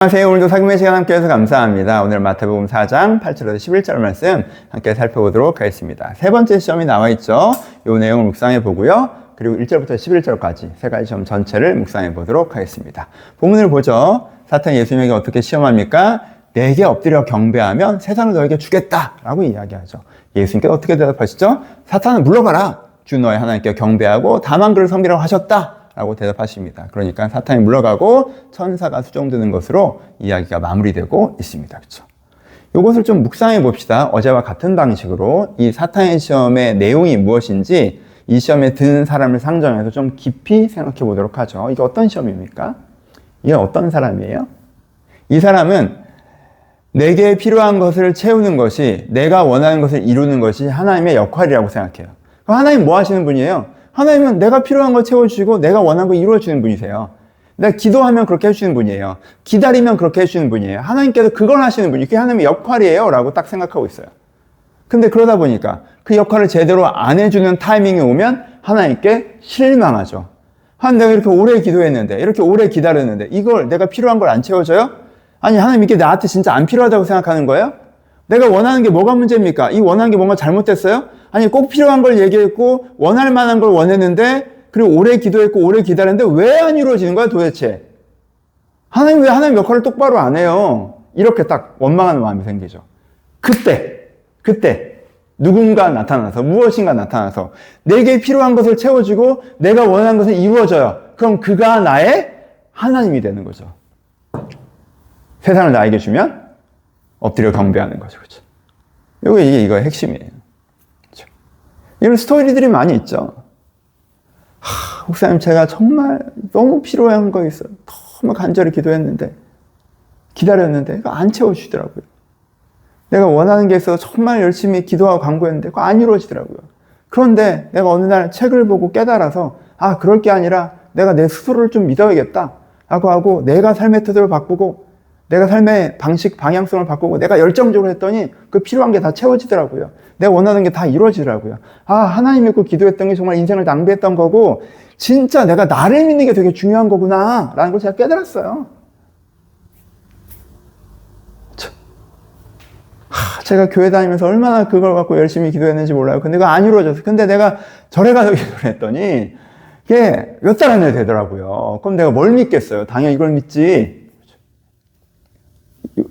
안녕하세요. 오늘도 사금의 시간 함께 해서 감사합니다. 오늘 마태복음 4장 8절에서 11절 말씀 함께 살펴보도록 하겠습니다. 세 번째 시험이 나와 있죠. 이 내용을 묵상해 보고요. 그리고 1절부터 11절까지 세 가지 시험 전체를 묵상해 보도록 하겠습니다. 본문을 보죠. 사탄이 예수님에게 어떻게 시험합니까? 내게 엎드려 경배하면 세상을 너에게 주겠다 라고 이야기하죠. 예수님께서 어떻게 대답하시죠? 사탄은 물러가라. 주 너의 하나님께 경배하고 다만 그를 섬기라고 하셨다 라고 대답하십니다. 그러니까 사탄이 물러가고 천사가 수종드는 것으로 이야기가 마무리되고 있습니다. 그렇죠? 이것을 좀 묵상해 봅시다. 어제와 같은 방식으로 이 사탄의 시험의 내용이 무엇인지 이 시험에 든 사람을 상정해서 좀 깊이 생각해 보도록 하죠. 이게 어떤 시험입니까? 이게 어떤 사람이에요? 이 사람은 내게 필요한 것을 채우는 것이, 내가 원하는 것을 이루는 것이 하나님의 역할이라고 생각해요. 그럼 하나님 뭐 하시는 분이에요? 하나님은 내가 필요한 걸 채워주시고 내가 원하는 걸 이루어주는 분이세요. 내가 기도하면 그렇게 해주시는 분이에요. 기다리면 그렇게 해주시는 분이에요. 하나님께서 그걸 하시는 분이, 그게 하나님의 역할이에요 라고 딱 생각하고 있어요. 근데 그러다 보니까 그 역할을 제대로 안 해주는 타이밍이 오면 하나님께 실망하죠. 내가 이렇게 오래 기도했는데, 이렇게 오래 기다렸는데 이걸 내가 필요한 걸 안 채워줘요? 아니, 하나님 이게 나한테 진짜 안 필요하다고 생각하는 거예요? 내가 원하는 게 뭐가 문제입니까? 이 원하는 게 뭔가 잘못됐어요? 아니, 꼭 필요한 걸 얘기했고 원할 만한 걸 원했는데, 그리고 오래 기도했고 오래 기다렸는데 왜 안 이루어지는 거야 도대체? 하나님 왜 하나님 역할을 똑바로 안 해요? 이렇게 딱 원망하는 마음이 생기죠. 그때 누군가 나타나서, 무엇인가 나타나서 내게 필요한 것을 채워주고 내가 원하는 것을 이루어져요. 그럼 그가 나의 하나님이 되는 거죠. 세상을 나에게 주면 엎드려 경배하는 거죠. 그렇죠? 이게 핵심이에요. 이런 스토리들이 많이 있죠. 목사님, 제가 정말 너무 필요한 거 있어요. 너무 간절히 기도했는데, 기다렸는데, 그거 안 채워주시더라고요. 내가 원하는 게 있어서 정말 열심히 기도하고 간구했는데, 그거 안 이루어지더라고요. 그런데 내가 어느 날 책을 보고 깨달아서, 그럴 게 아니라 내가 내 스스로를 좀 믿어야겠다. 라고 하고, 내가 삶의 태도를 바꾸고, 내가 삶의 방식, 방향성을 바꾸고, 내가 열정적으로 했더니 그 필요한 게 다 채워지더라고요. 내가 원하는 게 다 이루어지더라고요. 하나님 믿고 기도했던 게 정말 인생을 낭비했던 거고, 진짜 내가 나를 믿는 게 되게 중요한 거구나 라는 걸 제가 깨달았어요. 제가 교회 다니면서 얼마나 그걸 갖고 열심히 기도했는지 몰라요. 근데 그거 안 이루어졌어요. 근데 내가 절에 가서 기도를 했더니 이게 몇 달 안에 되더라고요. 그럼 내가 뭘 믿겠어요? 당연히 이걸 믿지.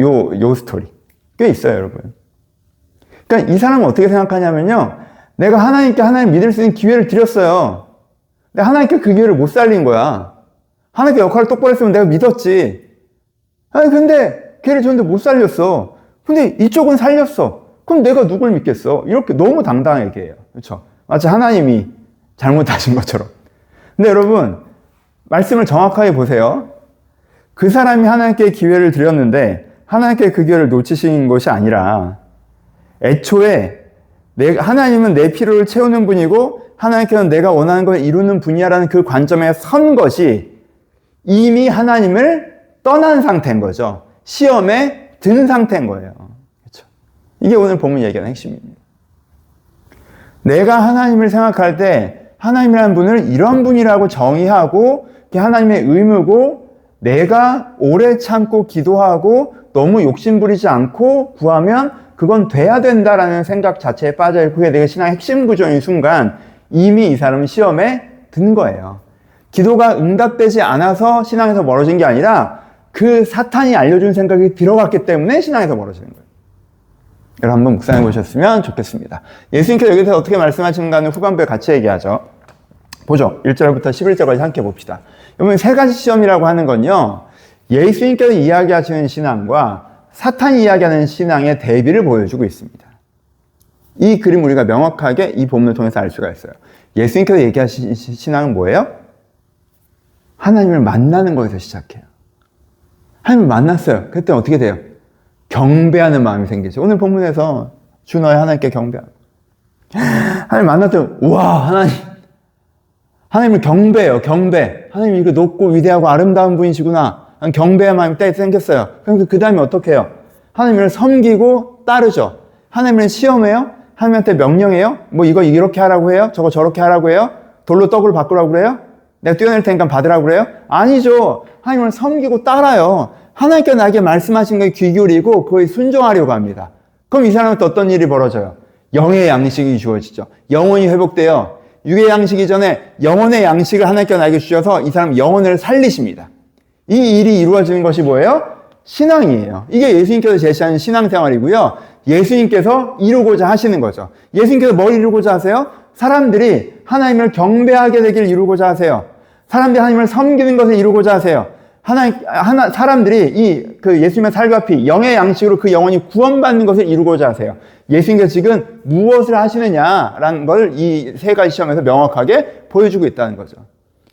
요 스토리 꽤 있어요, 여러분. 그러니까 이 사람은 어떻게 생각하냐면요, 내가 하나님께 하나님 믿을 수 있는 기회를 드렸어요. 근데 하나님께 그 기회를 못 살린 거야. 하나님께 역할을 똑바로 했으면 내가 믿었지. 근데 기회를 줬는데 못 살렸어. 근데 이쪽은 살렸어. 그럼 내가 누굴 믿겠어? 이렇게 너무 당당하게 얘기해요. 그렇죠? 마치 하나님이 잘못하신 것처럼. 근데 여러분, 말씀을 정확하게 보세요. 그 사람이 하나님께 기회를 드렸는데 하나님께 그 기회를 놓치신 것이 아니라, 애초에 하나님은 내 필요를 채우는 분이고 하나님께서는 내가 원하는 걸 이루는 분이야라는 그 관점에 선 것이 이미 하나님을 떠난 상태인 거죠. 시험에 든 상태인 거예요. 그렇죠? 이게 오늘 본문 얘기하는 핵심입니다. 내가 하나님을 생각할 때 하나님이라는 분을 이런 분이라고 정의하고 그게 하나님의 의무고, 내가 오래 참고 기도하고 너무 욕심부리지 않고 구하면 그건 돼야 된다라는 생각 자체에 빠져있고, 그게 내가 신앙의 핵심 구조인 순간 이미 이 사람은 시험에 든 거예요. 기도가 응답되지 않아서 신앙에서 멀어진 게 아니라 그 사탄이 알려준 생각이 들어갔기 때문에 신앙에서 멀어지는 거예요. 여러분 한번 묵상해 보셨으면 좋겠습니다. 예수님께서 여기서 어떻게 말씀하시는가는 후반부에 같이 얘기하죠. 보죠. 1절부터 11절까지 함께 봅시다. 여러분, 세 가지 시험이라고 하는 건요, 예수님께서 이야기하시는 신앙과 사탄이 이야기하는 신앙의 대비를 보여주고 있습니다. 이 그림 우리가 명확하게 이 본문을 통해서 알 수가 있어요. 예수님께서 얘기하신 신앙은 뭐예요? 하나님을 만나는 거에서 시작해요. 하나님을 만났어요. 그때 어떻게 돼요? 경배하는 마음이 생기죠. 오늘 본문에서 주 너의 하나님께 경배하고, 하나님 만났더니 우와, 하나님을 경배해요. 경배. 하나님 이거 높고 위대하고 아름다운 분이시구나. 경배의 마음이 딱 생겼어요. 그럼 그 다음에 어떻게 해요? 하나님을 섬기고 따르죠. 하나님을 시험해요? 하나님한테 명령해요? 뭐 이거 이렇게 하라고 해요? 저거 저렇게 하라고 해요? 돌로 떡을 바꾸라고 그래요? 내가 뛰어낼 테니까 받으라고 그래요? 아니죠. 하나님을 섬기고 따라요. 하나님께서 나에게 말씀하신 거에 귀 기울이고 그거에 순종하려고 합니다. 그럼 이 사람한테 어떤 일이 벌어져요? 영의 양식이 주어지죠. 영혼이 회복돼요. 육의 양식 이전에 영혼의 양식을 하나님께서 나에게 주셔서 이 사람 영혼을 살리십니다. 이 일이 이루어지는 것이 뭐예요? 신앙이에요. 이게 예수님께서 제시하는 신앙생활이고요. 예수님께서 이루고자 하시는 거죠. 예수님께서 뭘 이루고자 하세요? 사람들이 하나님을 경배하게 되길 이루고자 하세요. 사람들이 하나님을 섬기는 것을 이루고자 하세요. 사람들이 예수님의 살과 피, 영의 양식으로 그 영혼이 구원받는 것을 이루고자 하세요. 예수님께서 지금 무엇을 하시느냐라는 걸 이 세 가지 시험에서 명확하게 보여주고 있다는 거죠.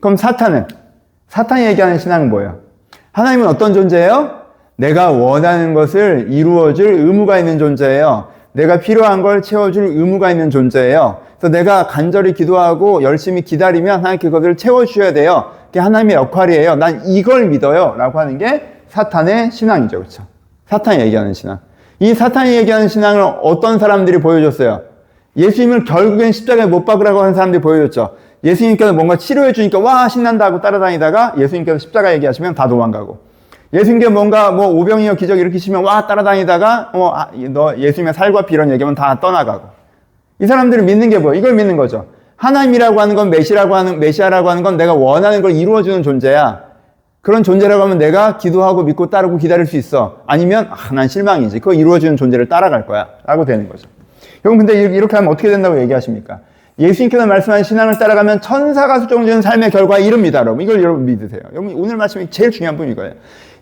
그럼 사탄이 얘기하는 신앙은 뭐예요? 하나님은 어떤 존재예요? 내가 원하는 것을 이루어줄 의무가 있는 존재예요. 내가 필요한 걸 채워줄 의무가 있는 존재예요. 그래서 내가 간절히 기도하고 열심히 기다리면 하나님께 그것을 채워주셔야 돼요. 그게 하나님의 역할이에요. 난 이걸 믿어요. 라고 하는 게 사탄의 신앙이죠. 그렇죠? 사탄이 얘기하는 신앙. 이 사탄이 얘기하는 신앙을 어떤 사람들이 보여줬어요? 예수님을 결국엔 십자가에 못 박으라고 하는 사람들이 보여줬죠. 예수님께서 뭔가 치료해 주니까 와 신난다 하고 따라다니다가 예수님께서 십자가 얘기하시면 다 도망가고, 예수님께 뭔가 오병이어 기적 일으키시면 와 따라다니다가 너 예수님의 살과 피 이런 얘기하면 다 떠나가고. 이 사람들이 믿는 게 뭐예요? 이걸 믿는 거죠. 하나님이라고 하는 건 메시아라고 하는 건 내가 원하는 걸 이루어주는 존재야. 그런 존재라고 하면 내가 기도하고 믿고 따르고 기다릴 수 있어. 아니면 난 실망이지. 그거 이루어주는 존재를 따라갈 거야. 라고 되는 거죠. 여러분 근데 이렇게 하면 어떻게 된다고 얘기하십니까? 예수님께서 말씀하신 신앙을 따라가면 천사가 수종주는 삶의 결과에 이릅니다. 여러분 이걸 여러분 믿으세요. 여러분 오늘 말씀이 제일 중요한 부분이 이거예요.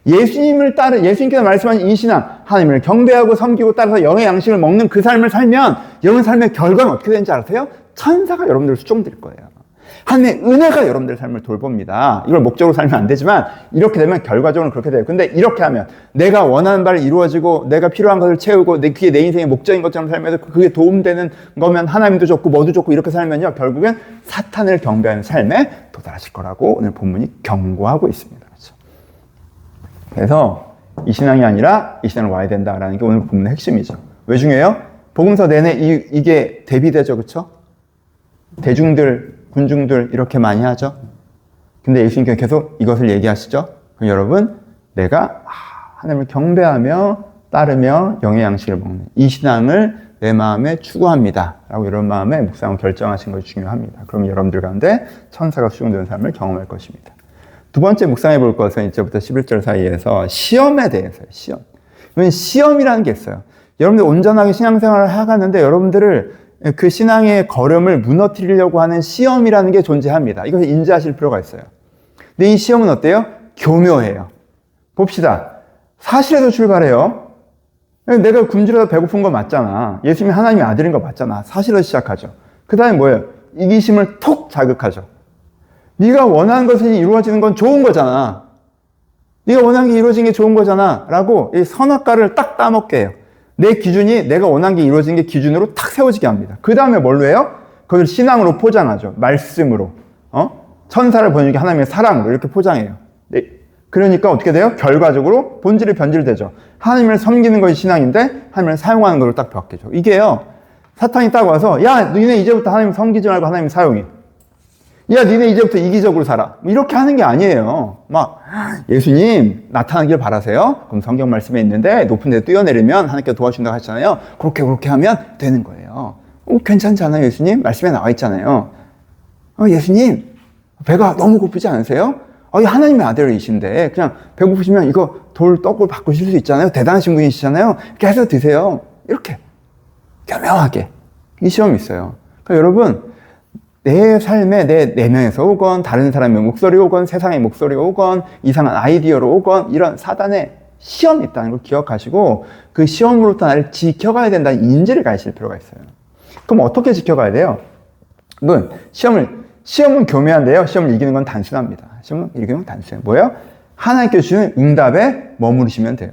예수님께서 말씀하신 이 신앙, 하나님을 경배하고 섬기고 따라서 영의 양식을 먹는 그 삶을 살면 여러분 삶의 결과는 어떻게 되는지 아세요? 천사가 여러분들을 수종드릴 거예요. 하나님의 은혜가 여러분들의 삶을 돌봅니다. 이걸 목적으로 살면 안 되지만 이렇게 되면 결과적으로 그렇게 돼요. 근데 이렇게 하면 내가 원하는 바를 이루어지고 내가 필요한 것을 채우고 그게 내 인생의 목적인 것처럼 살면서 그게 도움되는 거면 하나님도 좋고 뭐도 좋고 이렇게 살면요. 결국엔 사탄을 경배하는 삶에 도달하실 거라고 오늘 본문이 경고하고 있습니다. 그렇죠? 그래서 이 신앙이 아니라 이 신앙을 와야 된다라는 게 오늘 본문의 핵심이죠. 왜 중요해요? 복음서 내내 이게 대비되죠. 그렇죠? 대중들, 군중들 이렇게 많이 하죠. 근데 예수님께서 계속 이것을 얘기하시죠. 그럼 여러분 내가 하나님을 경배하며 따르며 영의 양식을 먹는 이 신앙을 내 마음에 추구합니다 라고 이런 마음에 묵상을 결정하신 것이 중요합니다. 그럼 여러분들 가운데 천사가 수용되는 삶을 경험할 것입니다. 두 번째 묵상해 볼 것은 이제부터 11절 사이에서 시험에 대해서요. 시험. 시험이라는 게 있어요. 여러분들 온전하게 신앙생활을 해가는데 여러분들을 그 신앙의 걸음을 무너뜨리려고 하는 시험이라는 게 존재합니다. 이것을 인지하실 필요가 있어요. 근데 이 시험은 어때요? 교묘해요. 봅시다. 사실에서 출발해요. 내가 굶주려서 배고픈 거 맞잖아. 예수님이 하나님의 아들인 거 맞잖아. 사실에서 시작하죠. 그 다음에 뭐예요? 이기심을 톡 자극하죠. 네가 원하는 것이 이루어지는 건 좋은 거잖아. 네가 원하는 게 이루어지는 게 좋은 거잖아. 라고 이 선악과를 딱 따먹게 해요. 내 기준이 내가 원하는 게 이루어지는 게 기준으로 탁 세워지게 합니다. 그 다음에 뭘로 해요? 그걸 신앙으로 포장하죠. 말씀으로. 천사를 보내는 게 하나님의 사랑으로 이렇게 포장해요. 네. 그러니까 어떻게 돼요? 결과적으로 본질이 변질되죠. 하나님을 섬기는 것이 신앙인데 하나님을 사용하는 걸로 딱 바뀌죠. 이게요. 사탄이 딱 와서 야 너네 이제부터 하나님 섬기지 말고 하나님 사용해. 야 니네 이제부터 이기적으로 살아. 이렇게 하는 게 아니에요. 막 예수님 나타나길 바라세요. 그럼 성경 말씀에 있는데 높은 데 뛰어내리면 하나님께서 도와준다고 하잖아요. 그렇게 하면 되는 거예요. 괜찮지 않아요 예수님? 말씀에 나와 있잖아요. 예수님 배가 너무 고프지 않으세요? 하나님의 아들이신데 그냥 배고프시면 이거 떡을 바꾸실 수 있잖아요. 대단하신 분이시잖아요. 이렇게 해서 드세요. 이렇게 교묘하게 이 시험이 있어요. 그러니까 여러분 내 삶에 내 내면에서 오건 다른 사람의 목소리 오건 세상의 목소리 오건 이상한 아이디어로 오건 이런 사단의 시험이 있다는 걸 기억하시고 그 시험으로부터 나를 지켜가야 된다는 인지를 가지실 필요가 있어요. 그럼 어떻게 지켜가야 돼요? 시험은 교묘한데요. 시험을 이기는 건 단순합니다. 시험을 이기는 건 단순해요. 뭐예요? 하나님께서 주시는 응답에 머무르시면 돼요.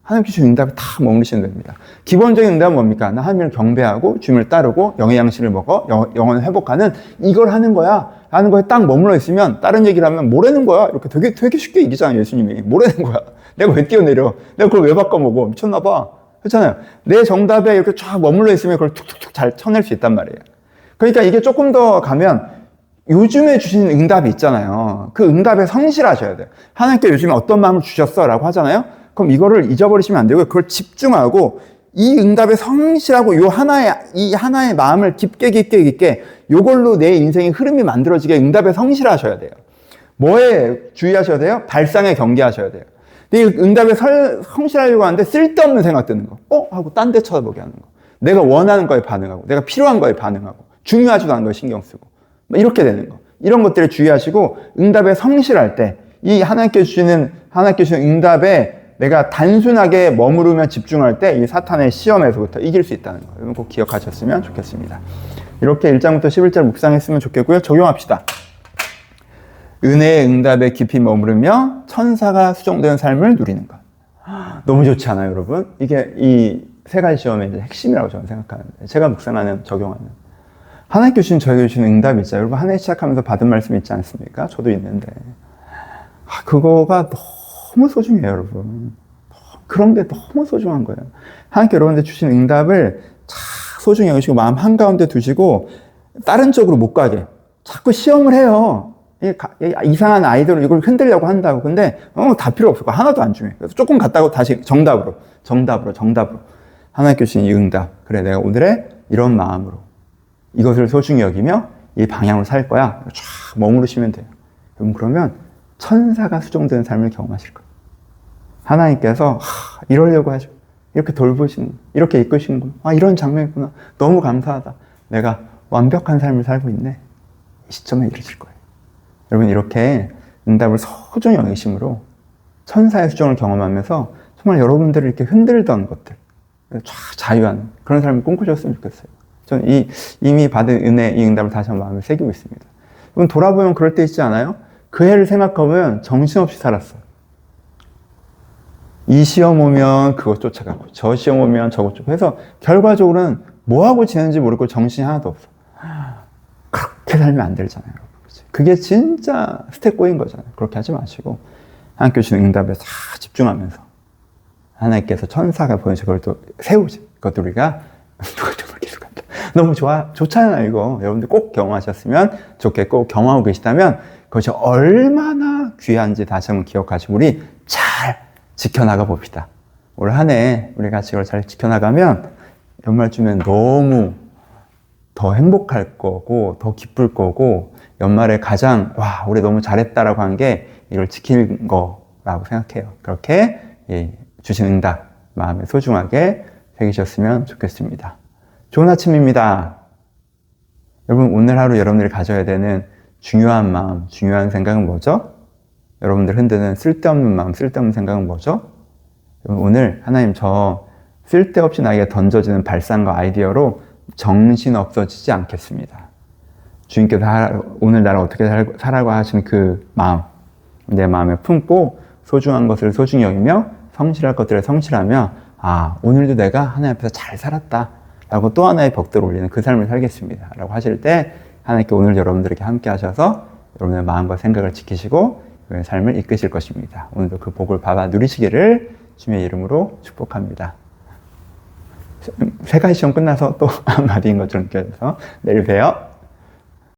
하나님께서 주신 응답에 다 머무르시면 됩니다. 기본적인 응답은 뭡니까? 나 하나님을 경배하고 주님을 따르고 영의 양식을 먹어 영혼을 회복하는 이걸 하는 거야 라는 거에 딱 머물러 있으면 다른 얘기를 하면 뭐라는 거야? 이렇게 되게 쉽게 이기잖아요. 예수님이 뭐라는 거야? 내가 왜 뛰어내려? 내가 그걸 왜 바꿔먹어? 미쳤나 봐. 그렇잖아요. 내 정답에 이렇게 쫙 머물러 있으면 그걸 툭툭툭 잘 쳐낼 수 있단 말이에요. 그러니까 이게 조금 더 가면 요즘에 주시는 응답이 있잖아요. 그 응답에 성실하셔야 돼요. 하나님께 요즘에 어떤 마음을 주셨어? 라고 하잖아요. 그럼 이거를 잊어버리시면 안 되고요. 그걸 집중하고 이 응답에 성실하고 이 하나의 마음을 깊게 요걸로 내 인생의 흐름이 만들어지게 응답에 성실하셔야 돼요. 뭐에 주의하셔야 돼요? 발상에 경계하셔야 돼요. 이 응답에 성실하려고 하는데 쓸데없는 생각 드는 거. 하고 딴 데 쳐다보게 하는 거. 내가 원하는 거에 반응하고, 내가 필요한 거에 반응하고, 중요하지도 않은 거에 신경 쓰고. 이렇게 되는 거. 이런 것들에 주의하시고, 응답에 성실할 때, 이 하나님께 주시는 응답에 내가 단순하게 머무르며 집중할 때, 이 사탄의 시험에서부터 이길 수 있다는 거. 여러분 꼭 기억하셨으면 좋겠습니다. 이렇게 1장부터 11절 묵상했으면 좋겠고요. 적용합시다. 은혜의 응답에 깊이 머무르며 천사가 수종되는 삶을 누리는 것. 너무 좋지 않아요, 여러분? 이게 이 세 가지 시험의 이제 핵심이라고 저는 생각하는데, 제가 묵상하는, 적용하는. 하나님께 주신, 저에게 주신 응답이 있잖아요. 여러분, 한 해 시작하면서 받은 말씀이 있지 않습니까? 저도 있는데. 그거가 너무 소중해요, 여러분. 그런 게 너무 소중한 거예요. 하나님께 여러분들 주신 응답을 소중히 여기시고, 마음 한가운데 두시고, 다른 쪽으로 못 가게. 자꾸 시험을 해요. 이상한 아이들은 이걸 흔들려고 한다고. 근데, 다 필요 없을 거 하나도 안 중요해. 그래서 조금 갔다고 다시 정답으로. 하나님께 주신 이 응답. 그래, 내가 오늘의 이런 마음으로 이것을 소중히 여기며 이 방향으로 살 거야. 쫙 머무르시면 돼요. 여러분, 그러면 천사가 수종되는 삶을 경험하실 거예요. 하나님께서, 이러려고 하죠. 이렇게 돌보시는, 이렇게 이끄시는구나. 이런 장면이구나. 너무 감사하다. 내가 완벽한 삶을 살고 있네. 이 시점에 이르실 거예요. 여러분, 이렇게 응답을 소중히 여기심으로 천사의 수종을 경험하면서 정말 여러분들을 이렇게 흔들던 것들, 쫙 자유하는 그런 삶을 꿈꾸셨으면 좋겠어요. 저는 이미 받은 은혜, 이 응답을 다시 한번 마음에 새기고 있습니다. 여러분, 돌아보면 그럴 때 있지 않아요? 그 해를 생각해보면 정신없이 살았어요. 이 시험 오면 그것 쫓아가고, 저 시험 오면 저것 쫓아가고 해서 결과적으로는 뭐하고 지내는지 모르고 정신이 하나도 없어. 그렇게 살면 안 되잖아요. 그게 진짜 스텝 꼬인 거잖아요. 그렇게 하지 마시고 하나님께 주신 응답에 다 집중하면서 하나님께서 천사가 보내서 그걸 또 세우지. 그것도 우리가 너무 좋잖아요, 이거. 여러분들 꼭 경험하셨으면 좋겠고, 경험하고 계시다면 그것이 얼마나 귀한지 다시 한번 기억하시고 우리 잘 지켜나가 봅시다. 올 한 해 우리 같이 이걸 잘 지켜나가면 연말쯤엔 너무 더 행복할 거고 더 기쁠 거고, 연말에 가장 우리 너무 잘했다라고 한 게 이걸 지키는 거라고 생각해요. 그렇게 주신 응답 마음에 소중하게 새기셨으면 좋겠습니다. 좋은 아침입니다. 여러분, 오늘 하루 여러분들이 가져야 되는 중요한 마음, 중요한 생각은 뭐죠? 여러분들 흔드는 쓸데없는 마음, 쓸데없는 생각은 뭐죠? 여러분, 오늘 하나님 저 쓸데없이 나에게 던져지는 발상과 아이디어로 정신 없어지지 않겠습니다. 주님께서 오늘 나를 어떻게 살라고 하시는 그 마음, 내 마음에 품고 소중한 것을 소중히 여기며 성실할 것들을 성실하며 오늘도 내가 하나님 앞에서 잘 살았다 라고 또 하나의 벽돌을 올리는 그 삶을 살겠습니다 라고 하실 때, 하나님께 오늘 여러분들에게 함께 하셔서 여러분의 마음과 생각을 지키시고 그 삶을 이끄실 것입니다. 오늘도 그 복을 받아 누리시기를 주님의 이름으로 축복합니다. 세 가지 시험 끝나서 또 한마디인 것처럼 느껴져서 내일 봬요.